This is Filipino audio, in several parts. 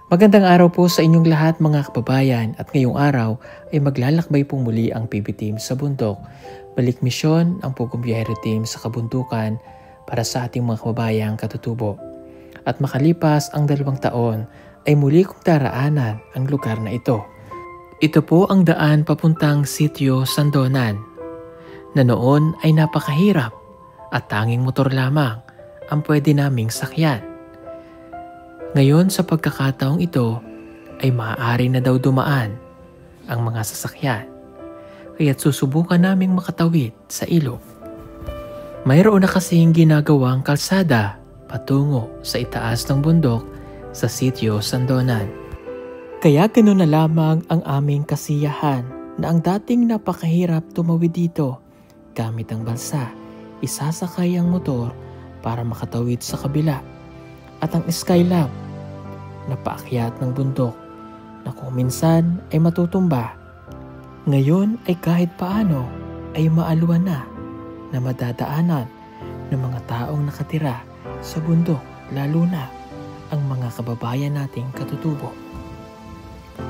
Magandang araw po sa inyong lahat mga kababayan, at ngayong araw ay maglalakbay pong muli ang PB Team sa bundok. Balik misyon ang Pugong Biyahero Team sa kabundukan para sa ating mga kababayang katutubo. At makalipas ang 2 taon ay muli kong daraanan ang lugar na ito. Ito po ang daan papuntang Sitio Sandonan na noon ay napakahirap at tanging motor lamang ang pwede naming sakyan. Ngayon sa pagkakataong ito ay maaari na daw dumaan ang mga sasakyan, kaya't susubukan naming makatawid sa ilog. Mayroon na kasing ginagawang kalsada patungo sa itaas ng bundok sa Sitio Sandonan. Kaya ganoon na lamang ang aming kasiyahan na ang dating napakahirap tumawid dito gamit ang balsa, isasakay ang motor para makatawid sa kabila, at ang Skylab na paakyat ng bundok na kung minsan ay matutumba, ngayon ay kahit paano ay maaluan na madadaanan ng mga taong nakatira sa bundok, lalo na ang mga kababayan nating katutubo.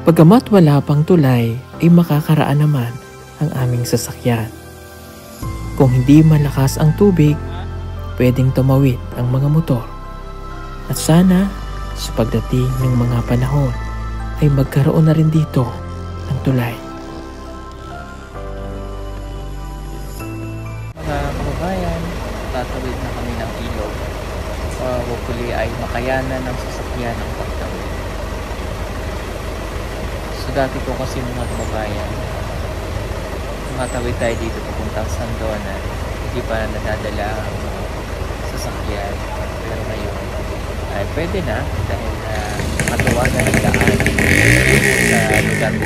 Bagamat wala pang tulay ay makakaraan naman ang aming sasakyan. Kung hindi malakas ang tubig, pwedeng tumawid ang mga motor. At sana sa pagdating ng mga panahon ay magkaroon na rin dito ng tulay. Mga kababayan, tatawid na kami ng ilog. Hopefully ay makayanan ng sasakyan ang pagtawid. So dati ko kasi mga kababayan, matawid tayo dito papuntang Sandonan, hindi pa nadadala ang sasakyan. Pero ngayon ay pwede na dahil matuwagan ang daan sa lugar mo.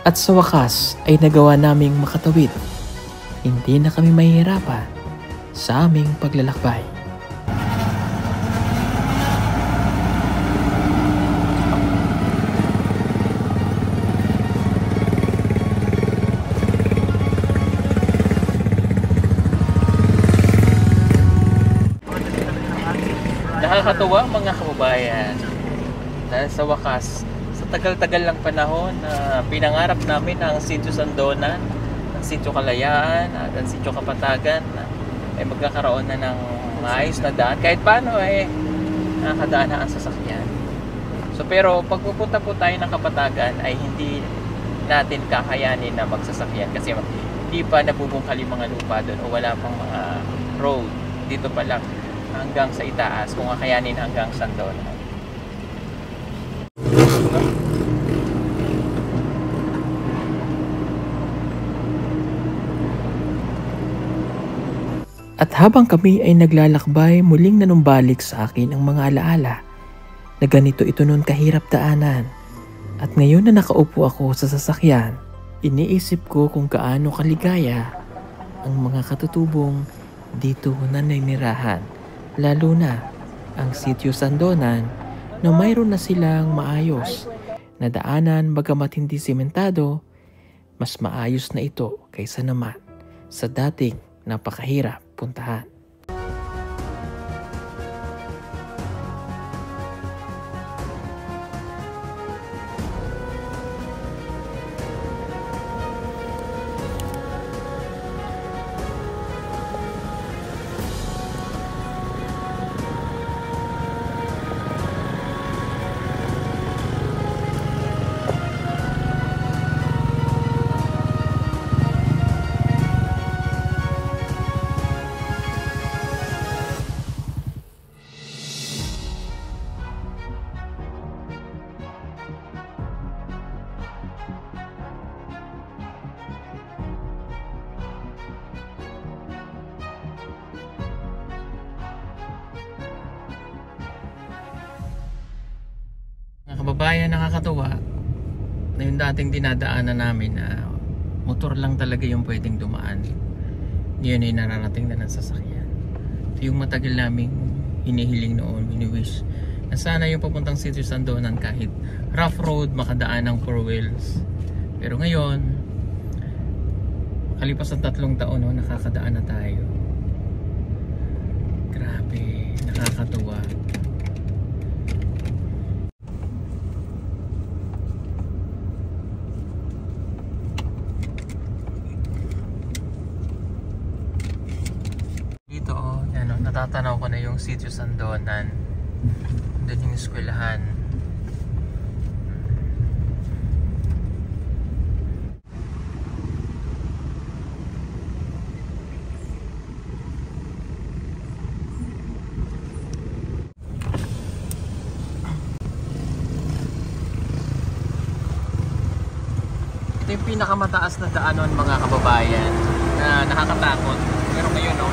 At sa wakas ay nagawa naming makatawid. Hindi na kami mahihirapan sa aming paglalakbay. Nakakatuwa mga kababayan dahil sa wakas, tagal-tagal lang panahon na pinangarap namin ang Sitio Sandonan, ang Sitio Kalayaan at ang Sitio Kapatagan ay magkakaroon na ng maayos na daan. Kahit paano ay nakakadaan na ang sasakyan. So pero pag pupunta po tayo ng Kapatagan ay hindi natin kakayanin na magsasakyan kasi hindi pa nabubungkal yung mga lupa doon o wala pang mga road. Dito pa lang hanggang sa itaas kung kakayanin hanggang Sandonan. At habang kami ay naglalakbay, muling nanumbalik sa akin ang mga alaala na ganito ito noon kahirap daanan. At ngayon na nakaupo ako sa sasakyan, iniisip ko kung gaano kaligaya ang mga katutubong dito na naninirahan, lalo na ang Sitio Sandonan na mayroon na silang maayos na daanan, bagamat hindi sementado, mas maayos na ito kaysa naman sa dating napakahirap puntahan. kababayan, nakakatuwa na yung dating dinadaanan namin na motor lang talaga yung pwedeng dumaan, yun ay nararating na ng sasakyan. Ito yung matagal naming hinihiling noon, hini-wish na sana yung papuntang Sitio Sandonan kahit rough road makadaan ng 4 wheels. Pero ngayon, kalipas ang 3 taon, no, nakakadaan na tayo. Grabe, nakakatuwa. Dito, yan, no, natatanaw ko na yung Sitio Sandonan. Doon yung eskwelahan. Ito yung pinakamataas na daanon, mga kababayan, na nakakatakot. Pero ngayon, no,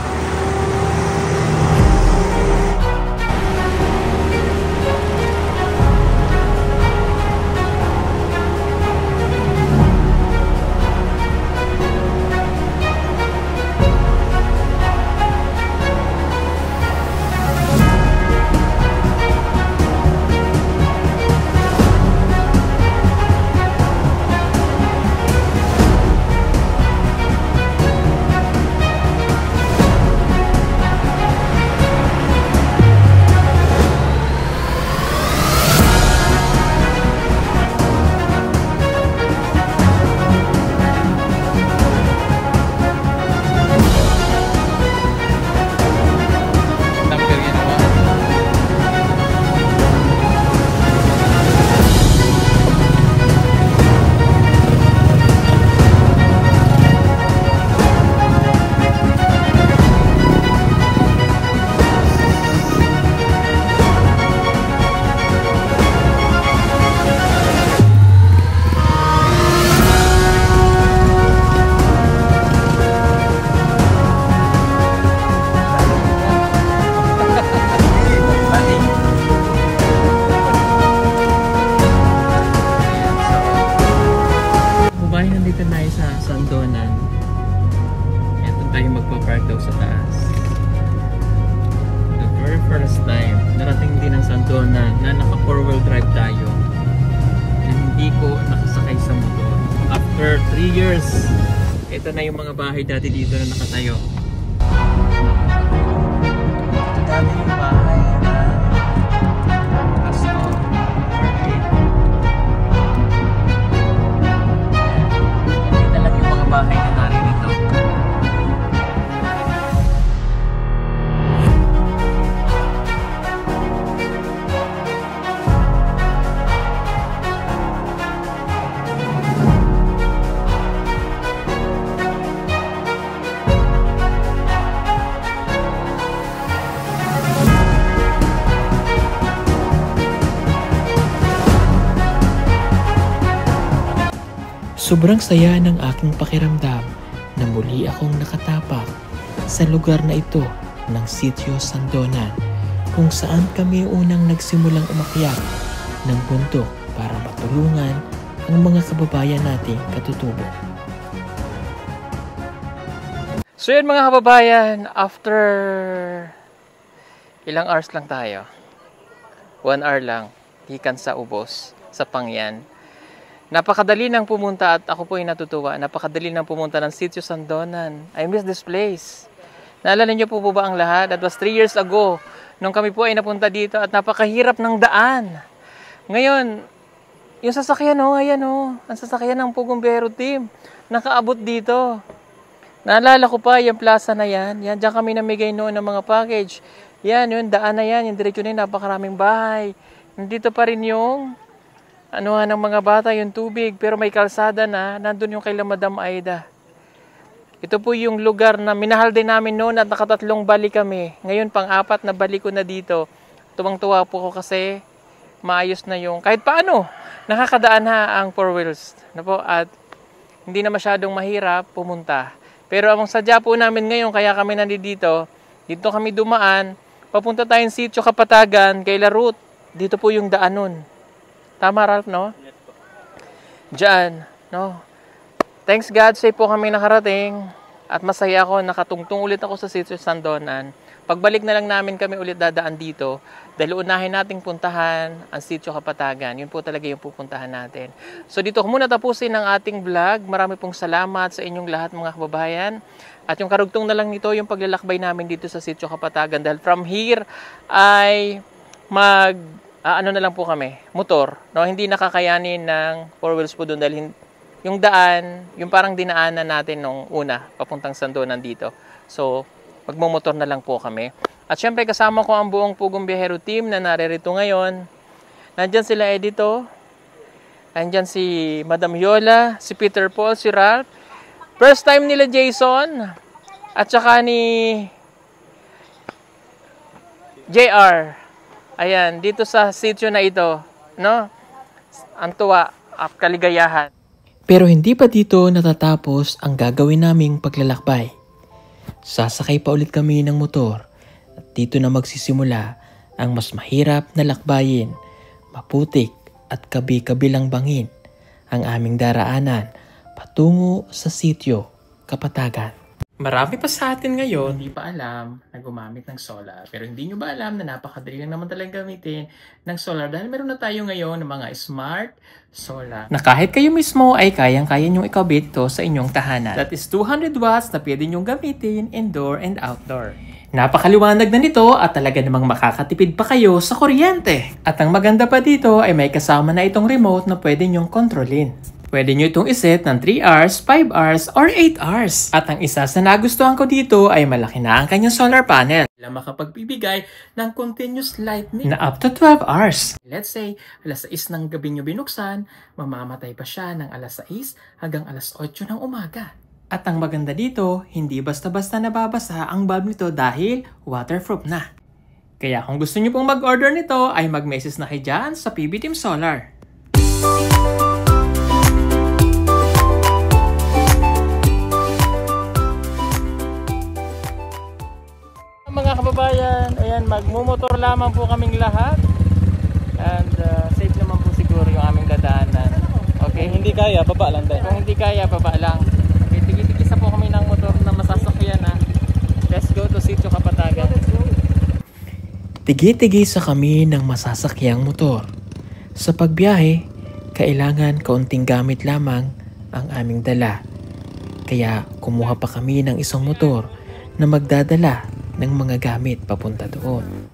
nandito na sa Sandonan. Ito tayo magpa-park daw sa taas. The very first time narating din ang Sandonan na naka 4-wheel drive tayo na hindi ko nakasakay sa motor. After 3 years, ito na yung mga bahay dati dito na nakatayo. Ito dati yung bahay na Aston Martin. Bahay na narin ito. Sobrang saya ng aking pakiramdam na muli akong nakatapak sa lugar na ito ng Sitio Sandonan, kung saan kami unang nagsimulang umakyat ng bundok para matulungan ang mga kababayan nating katutubo. So yun, mga kababayan, after ilang hours lang tayo, 1 hour lang, gikan sa Ubos, sa Pangyan. Napakadali nang pumunta at ako po ay natutuwa. Napakadali nang pumunta ng Sitio Sandonan. I miss this place. Naalala niyo po ba ang lahat? That was 3 years ago nung kami po ay napunta dito at napakahirap ng daan. Ngayon, yung sasakyan, oh, ayan, oh, ang sasakyan ng Pugumbero team, nakaabot dito. Naalala ko pa, yung plaza na yan, diyan kami namigay noon ng mga package. Yan, yung daan na yan, yung diretsyo na yun, napakaraming bahay. Nandito pa rin yung ng mga bata, yung tubig, pero may kalsada na, nandun yung kay Madam Aida. Ito po yung lugar na minahal din namin noon at nakatatlong balik kami. Ngayon, pang-4 na balik ko na dito. Tuwang-tuwa po ko kasi maayos na yung, kahit paano, nakakadaan ha ang 4 wheels. At hindi na masyadong mahirap pumunta. Pero ang sadya po namin ngayon, kaya kami nandito, dito kami dumaan, papunta tayong Sitio Kapatagan, kay Larut. Dito po yung daan nun. Tama, Ralph, no? Diyan, no? Thanks God, safe po kami nakarating. At masaya ako, nakatungtong ulit ako sa Sitio Sandonan. Pagbalik na lang namin kami ulit dadaan dito. Dahil unahin nating puntahan ang Sitio Kapatagan. Yun po talaga yung pupuntahan natin. So dito ko muna tapusin ang ating vlog. Marami pong salamat sa inyong lahat mga kababayan. At yung karugtong na lang nito, yung paglalakbay namin dito sa Sitio Kapatagan. Dahil from here ay ano na lang po kami, motor. No? Hindi nakakayanin ng 4 wheels po doon dahil yung daan, yung parang dinaanan natin nung una, papuntang Sandonan dito. So, magmumotor na lang po kami. At syempre kasama ko ang buong Pugong Biyahero team na naririto ngayon. Nandyan sila Edito, nandyan si Madam Yola, si Peter Paul, si Ralph. First time nila Jason, at saka ni JR. Ayan, dito sa sitio na ito, no? Ang tuwa at kaligayahan. Pero hindi pa dito natatapos ang gagawin naming paglalakbay. Sasakay pa ulit kami ng motor at dito na magsisimula ang mas mahirap na lakbayin, maputik at kabi-kabilang bangin ang aming daraanan patungo sa Sitio Kapatagan. Marami pa sa atin ngayon hindi pa alam na gumamit ng solar. Pero hindi nyo ba alam na napakadali lang naman talagang gamitin ng solar dahil meron na tayo ngayon ng mga smart solar. Na kahit kayo mismo ay kayang-kaya nyong ikabit ito sa inyong tahanan. That is 200 watts na pwede nyong gamitin indoor and outdoor. Napakaliwanag na nito at talaga namang makakatipid pa kayo sa kuryente. At ang maganda pa dito ay may kasama na itong remote na pwede nyong kontrolin. Pwede nyo itong iset ng 3 hours, 5 hours, or 8 hours. At ang isa sa nagustuhan ko dito ay malaki na ang kanyang solar panel. Na makapagbibigay ng continuous lightning na up to 12 hours. Let's say, alas 6 ng gabi nyo binuksan, mamamatay pa siya ng alas 6 hanggang alas 8 ng umaga. At ang maganda dito, hindi basta-basta nababasa ang bulb nito dahil waterproof na. Kaya kung gusto nyo pong mag-order nito, ay mag-message na kayo dyan sa PB Team Solar. Mga kababayan, ayan, magmumotor lamang po kaming lahat. And safe naman po siguro yung aming dadaanan. Okay, hindi kaya, baba lang tayo. Kung hindi kaya, baba lang. Okay, tigis-tigisa po kami ng motor na masasakyan na. Let's go to Sitio Kapatagan. Tigi-tigisa kami ng masasakyang motor. Sa pagbiyahe, kailangan kaunting gamit lamang ang aming dala. Kaya kumuha pa kami ng isang motor na magdadala ng mga gamit papunta doon.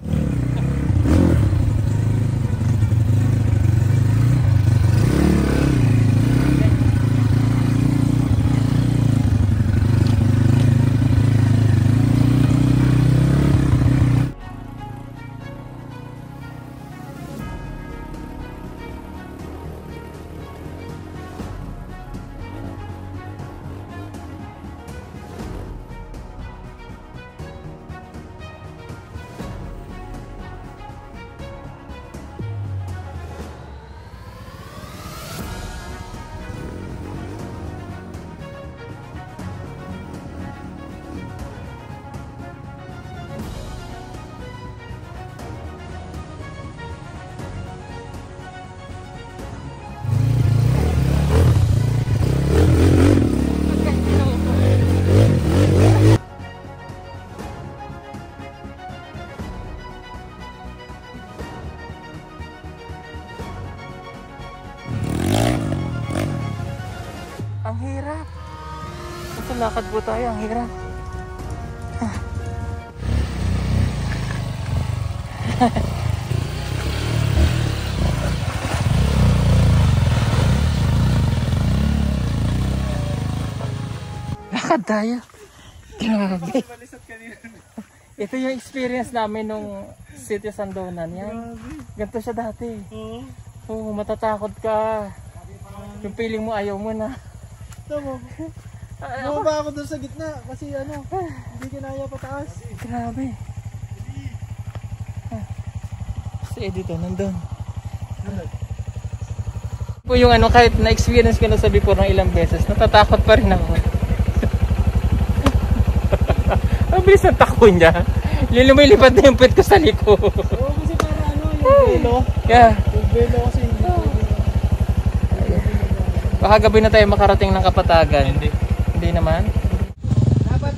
Ang hirap. Basta lakad po tayo, ang hirap. Lakad tayo. Grabe. Ito yung experience namin nung Sitio Sandonan yan. Ganito siya dati. Oo, matatakot ka. Yung feeling mo ayaw mo na. Bumaba ako doon sa gitna kasi hindi kinaya pataas. Grabe. Si Edito nandun. Po yung kahit na-experience ko na sa before ng ilang beses, natatakot pa rin ako. Ang bilis ng takbo niya. Lumilipad na yung puwet ko sa liko. Oo, kasi para yung velo. Yeah. Yung velo kasi hindi pwede. Baka gabi na tayo makarating ng Kapatagan. Hindi. Hindi naman. Dapat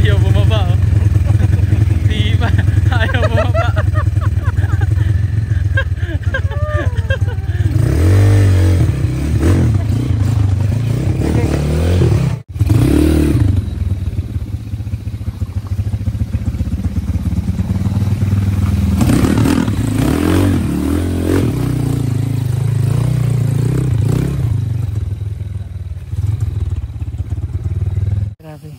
ayaw bumaba oh. Di ba? Ayaw bumaba. Grabe.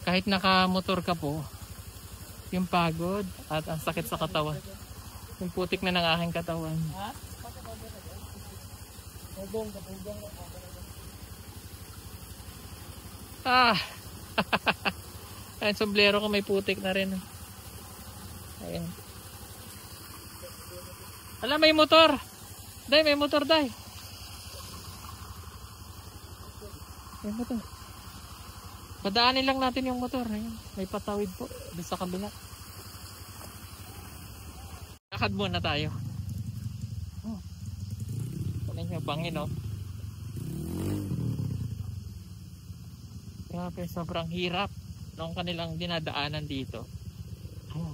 Kahit nakamotor ka po, yung pagod at ang sakit sa katawan. Yung putik na ng aking katawan. Ah! Ayan, sombrero ko may putik na rin. Ayan. Alam, may motor. Day, may motor, day. May motor. Padaanin lang natin yung motor. Ayan. May patawid po. Doon sa kabila. Lakad muna tayo. Oh. Kunin yung bangin, oh. Grabe, sobrang hirap ng kanilang dinadaanan dito. Oh.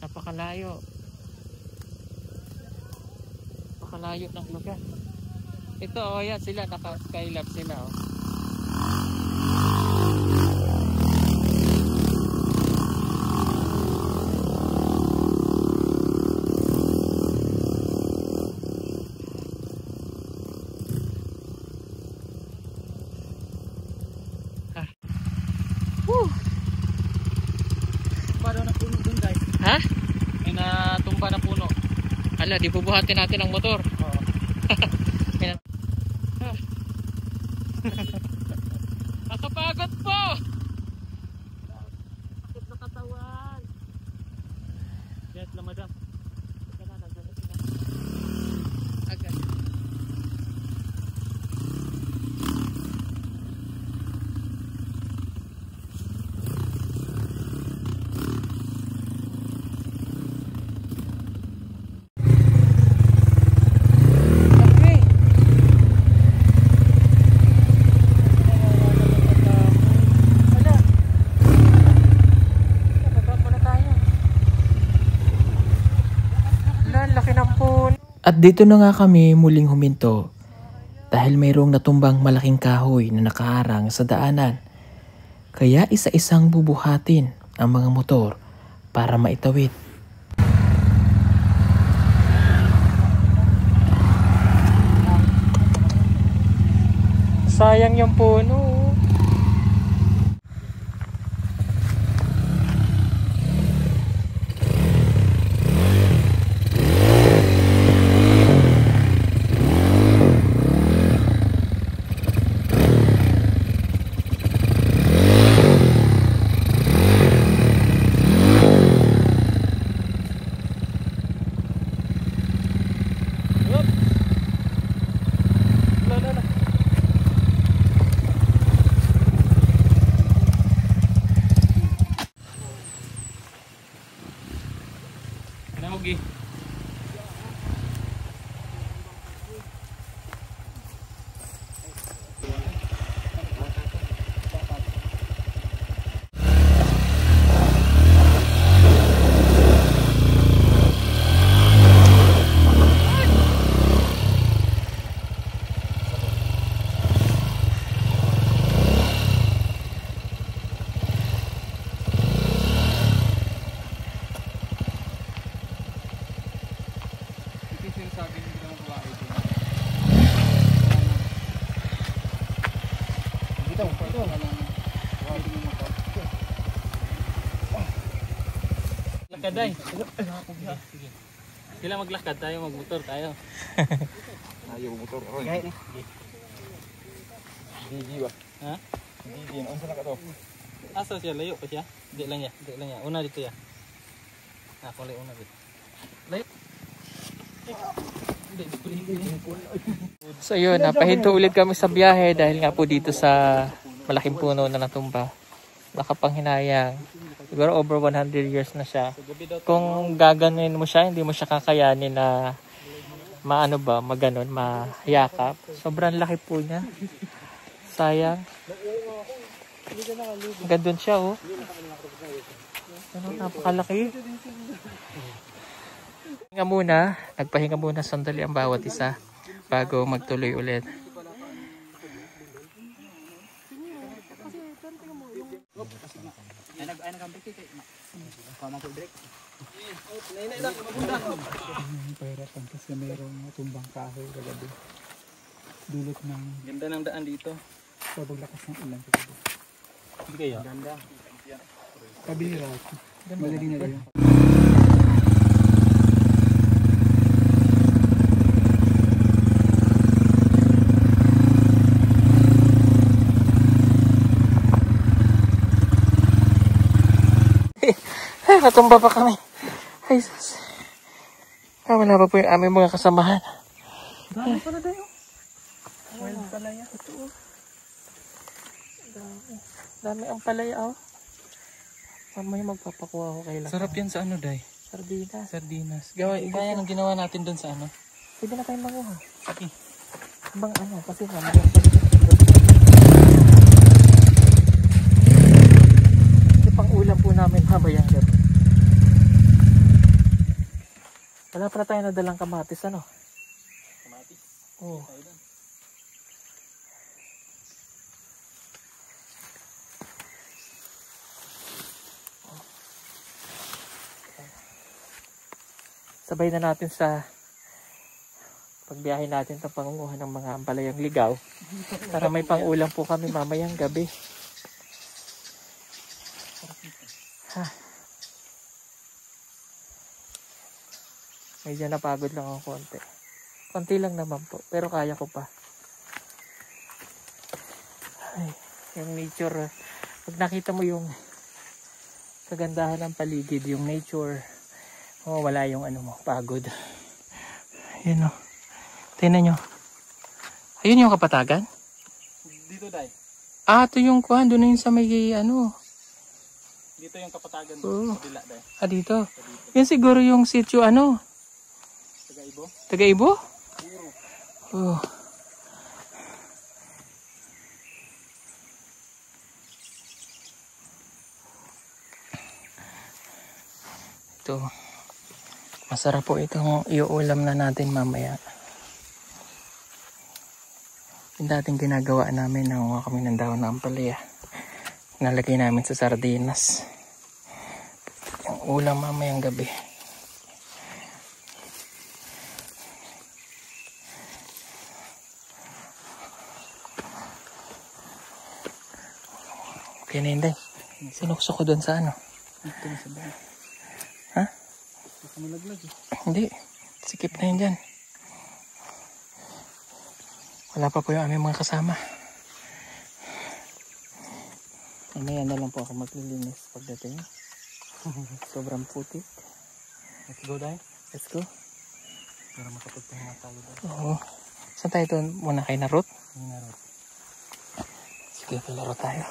Napakalayo. Napakalayo ng lugar. Ito, oh, yan sila. Naka-skylab sila, oh. Ha? May natumba na puno. Hala, di bubuhatin natin ang motor. Oo. Nakapagod po! Sakit na katawan. Yes, la madam. Agad. At dito na nga kami muling huminto dahil mayroong natumbang malaking kahoy na nakaharang sa daanan. Kaya isa-isang bubuhatin ang mga motor para maitawid. Sayang yung puno. Naugi. Lakad ay. Sige. Sila maglakad tayo, magmotor tayo. Ayaw motor. Gaya ni. Gigi ba? Ha? Gigi. Ano sa naka to? Asa siya? Layo pa siya? Di lang ya. Di lang ya. Una dito ya. Ako lang una dito. Layo. So yun, napahinto ulit kami sa biyahe dahil nga po dito sa malaking puno na natumba. Nakapanghinayang. Siguro over 100 years na siya. Kung gaganuin mo siya, hindi mo siya kakayanin na maganon, mahayakap. Sobrang laki po niya. Sayang. Gandun siya, oh. Ano, napakalaki. Nagpahinga muna sandali ang bawat isa bago magtuloy ulit. Pahirapan kasi merong tumbang kahoy kagabi. Dulot ng Ganda ng daan dito. sobrang lakas ng ulan kagabi. Hindi kaya? Ganda. Kabihira. Madali na lang. Natumba pa kami. Ay, sus. Wala pa po yung aming mga kasamahan. Dami pala tayo. Wild palaya. Ito, oh. Dami ang palaya, oh. Mamaya magpapakuha ako kay Laka. Sarap yan sa ano, Day? Sardinas. Sardinas. Gaya ng ginawa natin doon sa ano. Pwede na tayong manguha. Sige. Bang ano, kasi mamaya. Kasi pang ulam po namin mamayang gabi. Wala pala tayo nadalang kamatis, ano? Kamatis. Oo. Sabay na natin sa pagbiyahe natin sa pangunguhan ng mga ampalayang ligaw para may pang-ulam po kami mamayang gabi. Ha. Medyo napagod lang ako konti. Konti lang naman po, pero kaya ko pa. Ay, yung nature, pag nakita mo yung kagandahan ng paligid, yung nature, wala yung ano mo, pagod. Ayun o. Tingnan nyo. Ayun yung Kapatagan. Dito, Day. Ah, ito yung kuhan. Doon na yun sa may ano. Dito yung Kapatagan. Oo. Kabila, Day. Ah, dito. Yan siguro yung sitio ano. Tagaibo? Tagaibo? Oo. Ito. Masarap po itong iuulam na natin mamaya. Yung dating ginagawa namin, nanguha kami ng dahon ng ampalaya. Nalagay namin sa sardinas. Yung ulam mamayang gabi. Okay na hindi. Sinukso ko doon sa ano. Dito na sa bahay. Ha? Baka malaglag eh. Hindi. Sikip na yun dyan. Wala pa po yung aming mga kasama. Mamaya na lang po ako maglilinis pagdating. Sobrang putik. Let's go, Day. Let's go. Para makapagpahinga tayo, Day. Oo. Saan tayo doon? Muna kay Narot? Narot. Sige, palaro tayo.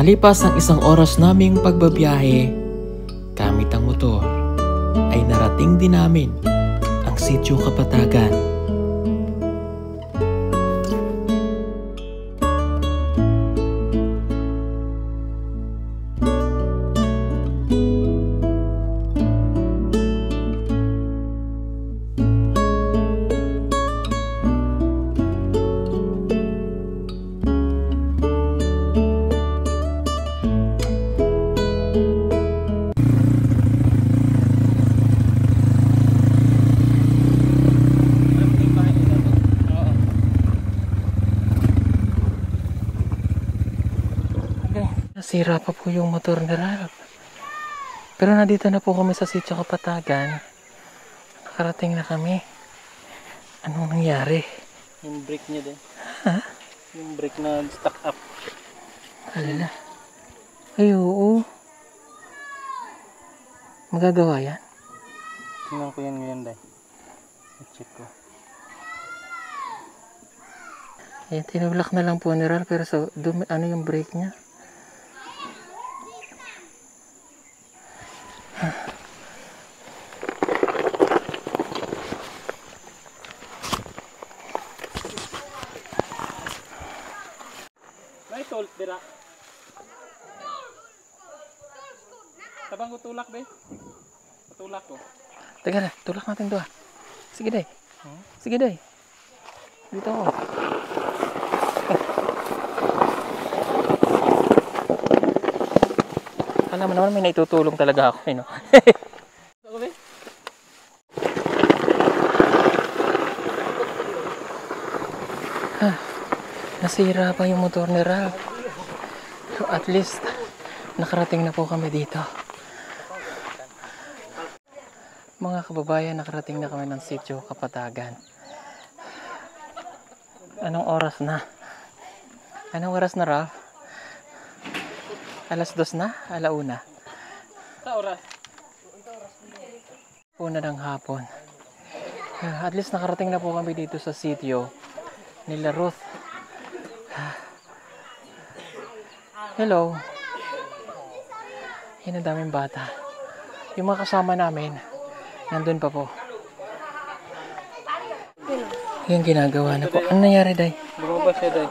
Makalipas ang isang oras naming pagbabiyahe, gamit ang motor, ay narating din namin ang sitio Kapatagan. Nasira pa po yung motor ni Ralph. Pero nandito na po kami sa Sitio Kapatagan. Nakarating na kami. Anong nangyari? Yung brake niya din. Ha? Yung brake na stuck up. Alala. Ay, oo. Magagawa yan? Tingnan ko yan ngayon, Day. I-check ko. Ayan, tinulak na lang po ni Ralph. Pero so, ano yung brake niya? May tolt, dira. Tabang ko tulak, be. Patulak ko. Teka na, tulak natin doon. Sige, Day. Sige, Day. Dito ako. Alam mo naman, may naitutulong talaga ako. No? Ako, be. Nasira pa yung motor ni Ralph. So at least, nakarating na po kami dito. Mga kababayan, nakarating na kami ng Sitio Kapatagan. Anong oras na? Anong oras na, Ralph? 2:00 na? 1:00? Sa oras. 1 ng hapon. At least nakarating na po kami dito sa sitio nila Ruth. Hello. Yan ang daming bata. Yung mga kasama namin, nandun pa po. Yung ginagawa na po. Ano nangyari, Day? Lumabas siya, Day.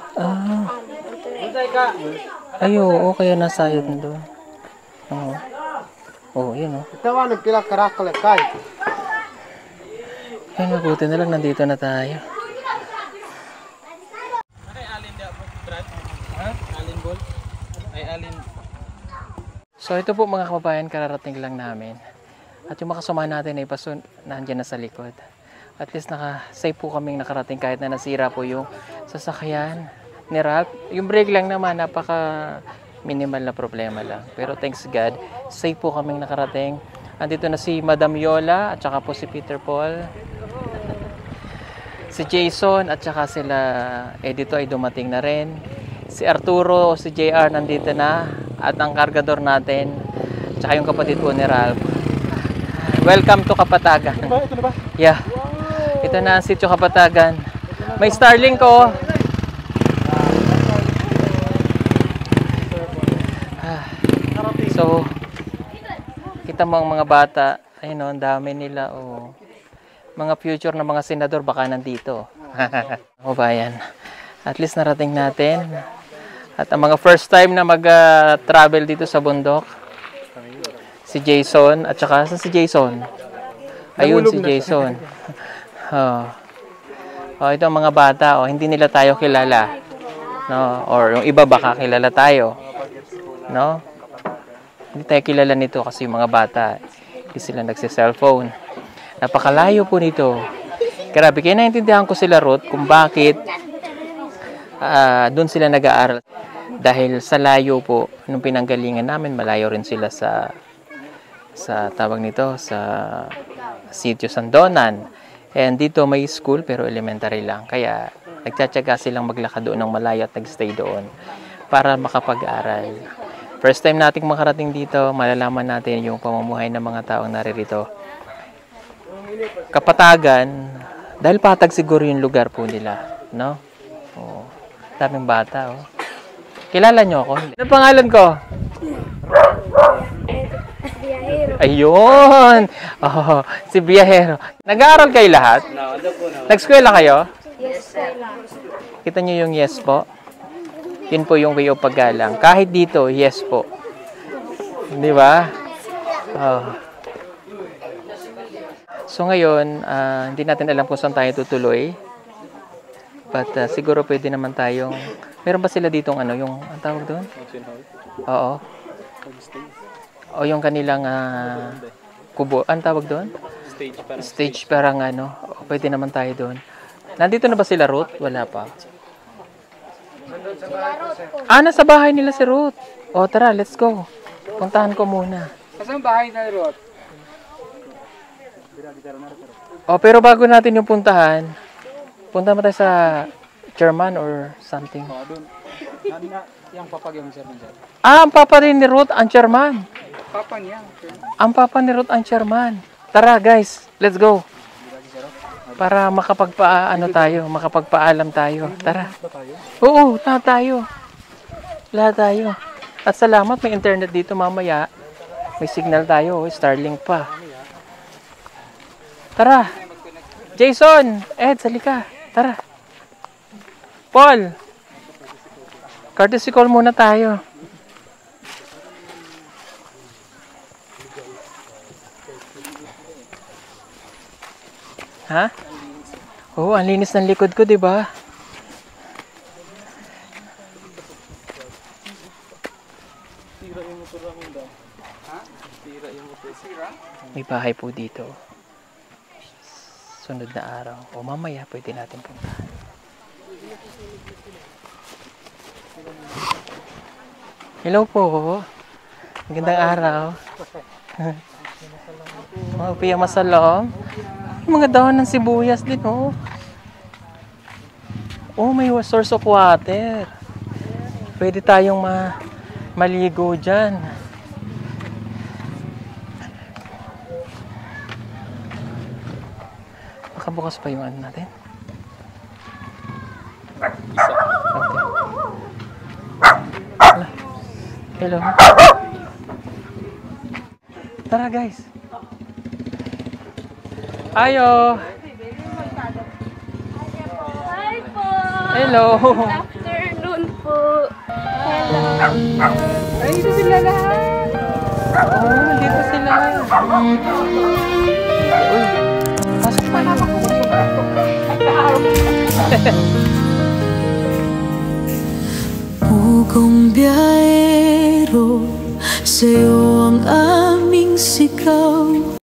Ay, oo. Kaya nasayot na doon. Oo. Oo, yun o. Itawa nagpila karakal kay. Ay, mabuti na lang. Nandito na tayo. Ay, alin da po, Brad? Ha? Alin ball? Ay, alin. So, ito po mga kababayan, kararating lang namin. At yung makasama natin ay nandiyan na sa likod. At least safe po kaming nakarating kahit na nasira po yung sasakyan ni Ralph. Yung brake lang naman, napaka minimal na problema lang. Pero thanks God, safe po kaming nakarating. Andito na si Madam Yola at saka po si Peter Paul. Si Jason at saka sila Edito ay dumating na rin. Si Arturo o si JR nandito na. At ang kargador natin. At saka yung kapatid po ni Ralph. Welcome to Kapatagan. Ito na ba? Yeah. Ito na ang Sitio Kapatagan. May Starlink ko. So, kita mo ang mga bata. Ayun o, ang dami nila. Oh. Mga future na mga senador baka nandito. O bayan. At least narating natin. At ang mga first time na mag-travel dito sa bundok. Si Jason. At saka si Jason. Ayun si Jason. Oh, ito ang mga bata. Oh, hindi nila tayo kilala. No? Or yung iba baka kilala tayo. No? Hindi tayo kilala nito kasi yung mga bata, hindi sila nagsi-cellphone. Napakalayo po nito. Grabe, kaya naintindihan ko sila, Ruth, kung bakit doon sila nag-aaral. Dahil sa layo po, nung pinanggalingan namin, malayo rin sila sa tawag nito, sa Sitio Sandonan. And dito may school, pero elementary lang. Kaya nagtsatsaga silang maglakad doon ng malayo at nagstay doon para makapag-aral. First time nating makarating dito, malalaman natin yung pamumuhay ng mga taong naririto. Kapatagan, dahil patag siguro yung lugar po nila, no? Oh, daming bata, oh. Kilala nyo ako? Ano pangalan ko? Ayun! Oh, si Biyahero. Nag-aaral kayo lahat? Nag-eskwela kayo? Yes, sir. Kita nyo yung yes po? Yun po yung way of paggalang. Kahit dito, yes po. Di ba? Oh. So ngayon, hindi natin alam kung saan tayo tutuloy. But siguro pwede naman tayong... Meron ba sila ditong ano, yung... Ang tawag doon? Oo. O yung kanilang kubo. Ang tawag doon? Stage parang ano. Pwede naman tayo doon. Nandito na ba sila, Ruth? Wala pa. Ah, nasa bahay nila si Ruth. O, tara, let's go. Puntahan ko muna. Saan bahay na Ruth? O, pero bago natin yung puntahan, punta mo tayo sa chairman or something. Doon. Yung papag yung sir. Ah, ang papa rin ni Ruth, ang chairman. Papa niya. Ang papa ni Ruth, ang chairman. Tara, guys, let's go. Para makapagpaalam tayo. Tara. Oo, lahat tayo. Lahat tayo. At salamat, may internet dito mamaya. May signal tayo, Starlink pa. Tara. Jason, Ed, salika. Tara. Paul. Courtesy call muna tayo. Ha? Oo, ang linis ng likod ko, 'di ba? Tira yung motor namin daw. Ha? Tira yung motor. Sira? May bahay po dito. Sunod na araw. O mamaya pwede natin puntahan. Hello po. Magandang araw. Mga piya masalong. Mga dahon ng sibuyas din, oh. Oh, may source of water. Pwede tayong maligo dyan. Bukas pa yung ano natin. Okay. Hello. Tara guys. Ayo. Hi po! Hello. Good afternoon po. Hello. Ay, dito sila lahat. Oh, nandito sila. Uy, pasok tayo. Pugong biyahero, sa'yo ang aming sigaw.